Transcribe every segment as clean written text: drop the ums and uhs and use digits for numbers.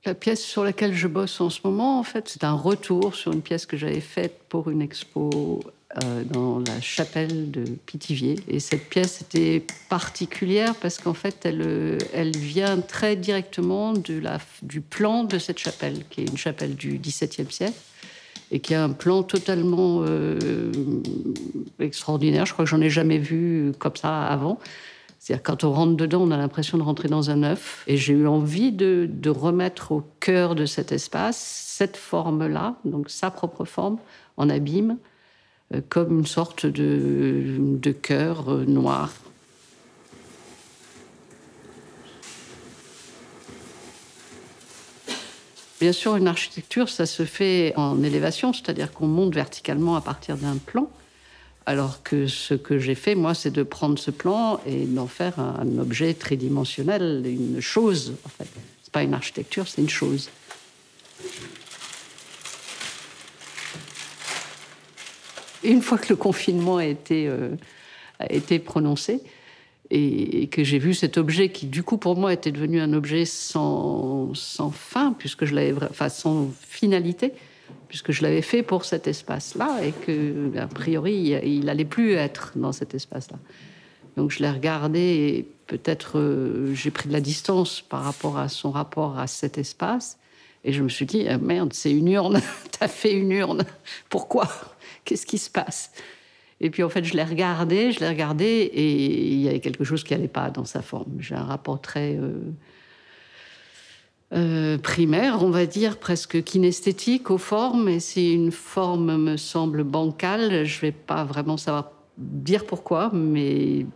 La pièce sur laquelle je bosse en ce moment, en fait, c'est un retour sur une pièce que j'avais faite pour une expo dans la chapelle de Pithiviers. Et cette pièce était particulière parce qu'en fait, elle vient très directement du plan de cette chapelle, qui est une chapelle du XVIIe siècle et qui a un plan totalement extraordinaire. Je crois que j'en ai jamais vu comme ça avant. C'est-à-dire quand on rentre dedans, on a l'impression de rentrer dans un œuf. Et j'ai eu envie de remettre au cœur de cet espace cette forme-là, donc sa propre forme, en abîme, comme une sorte de cœur noir. Bien sûr, une architecture, ça se fait en élévation, c'est-à-dire qu'on monte verticalement à partir d'un plan. Alors que ce que j'ai fait, moi, c'est de prendre ce plan et d'en faire un objet tridimensionnel, une chose, en fait. C'est pas une architecture, c'est une chose. Une fois que le confinement a été prononcé et que j'ai vu cet objet qui, du coup, pour moi, était devenu un objet sans fin, puisque je l'avais, enfin, sans finalité, puisque je l'avais fait pour cet espace-là et que, a priori, il n'allait plus être dans cet espace-là. Donc je l'ai regardé et peut-être j'ai pris de la distance par rapport à son rapport à cet espace. Et je me suis dit, ah, merde, c'est une urne, t'as fait une urne. Pourquoi? Qu'est-ce qui se passe? Et puis en fait, je l'ai regardé et il y avait quelque chose qui n'allait pas dans sa forme. J'ai un rapport très primaire, on va dire, presque kinesthétique aux formes. Et si une forme me semble bancale, je ne vais pas vraiment savoir dire pourquoi, mais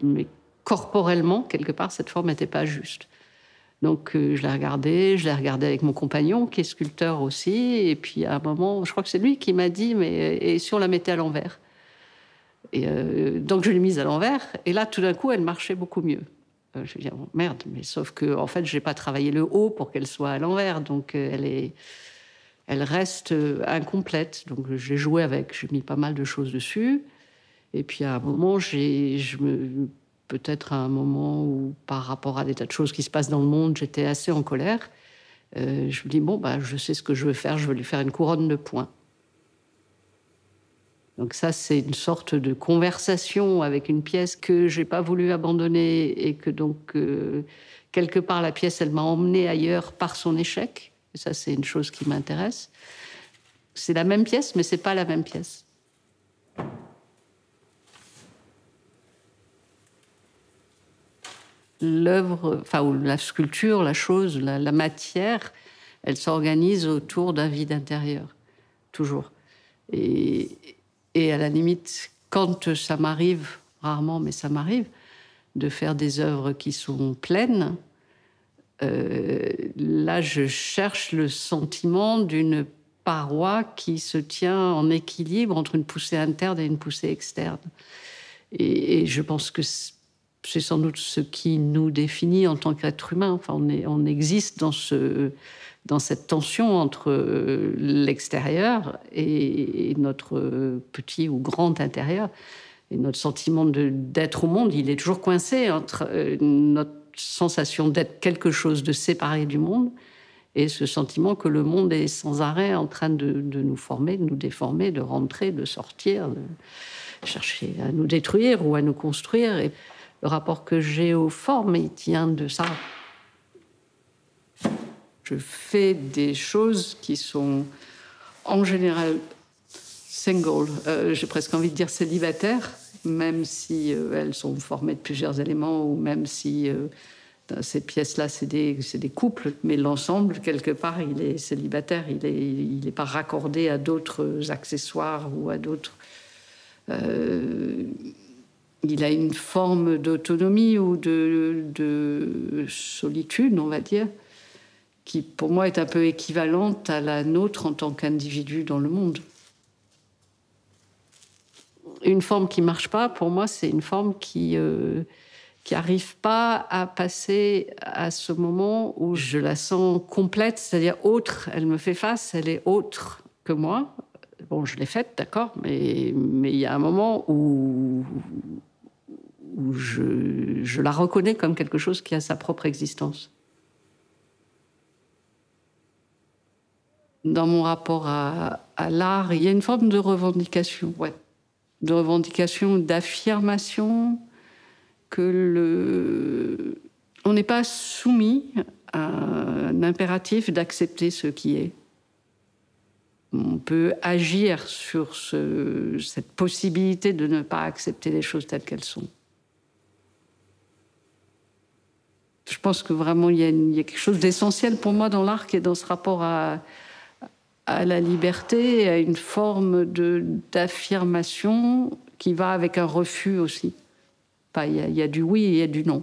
corporellement, quelque part, cette forme n'était pas juste. Donc je l'ai regardé avec mon compagnon, qui est sculpteur aussi. Et puis à un moment, je crois que c'est lui qui m'a dit, mais et si on la mettait à l'envers? Et donc je l'ai mise à l'envers. Et là, tout d'un coup, elle marchait beaucoup mieux. Je me suis dit, oh, merde, mais sauf que en fait, j'ai pas travaillé le haut pour qu'elle soit à l'envers, donc elle reste incomplète. Donc j'ai joué avec, j'ai mis pas mal de choses dessus. Et puis à un moment, peut-être à un moment où, par rapport à des tas de choses qui se passent dans le monde, j'étais assez en colère. Je me dis bon, bah, je sais ce que je veux faire. Je veux lui faire une couronne de points. Donc ça, c'est une sorte de conversation avec une pièce que j'ai pas voulu abandonner et que donc, quelque part, la pièce, elle m'a emmenée ailleurs par son échec. Et ça, c'est une chose qui m'intéresse. C'est la même pièce, mais c'est pas la même pièce. L'œuvre, enfin, ou la sculpture, la chose, la matière, elle s'organise autour d'un vide intérieur, toujours. Et, et à la limite, quand ça m'arrive, rarement, mais ça m'arrive, de faire des œuvres qui sont pleines, là, je cherche le sentiment d'une paroi qui se tient en équilibre entre une poussée interne et une poussée externe. Et je pense que c'est sans doute ce qui nous définit en tant qu'être humain. Enfin, on existe dans cette tension entre l'extérieur et notre petit ou grand intérieur. Et notre sentiment d'être au monde, il est toujours coincé entre notre sensation d'être quelque chose de séparé du monde et ce sentiment que le monde est sans arrêt en train de nous former, de nous déformer, de rentrer, de sortir, de chercher à nous détruire ou à nous construire. Et le rapport que j'ai aux formes, il tient de ça. Je fais des choses qui sont en général single, j'ai presque envie de dire célibataires, même si elles sont formées de plusieurs éléments ou même si dans ces pièces-là, c'est des couples, mais l'ensemble, quelque part, il est célibataire, il est pas raccordé à d'autres accessoires ou à d'autres... il a une forme d'autonomie ou de solitude, on va dire, qui pour moi est un peu équivalente à la nôtre en tant qu'individu dans le monde. Une forme qui marche pas, pour moi, c'est une forme qui arrive pas à passer à ce moment où je la sens complète, c'est-à-dire autre. Elle me fait face, elle est autre que moi. Bon, je l'ai faite, d'accord, mais il y a un moment où je la reconnais comme quelque chose qui a sa propre existence. dans mon rapport à l'art, il y a une forme de revendication, ouais. De revendication, d'affirmation, on n'est pas soumis à un impératif d'accepter ce qui est. On peut agir sur cette possibilité de ne pas accepter les choses telles qu'elles sont. Je pense que vraiment, il y a quelque chose d'essentiel pour moi dans l'art qui est dans ce rapport à la liberté, à une forme d'affirmation qui va avec un refus aussi. Il y a du oui et il y a du non.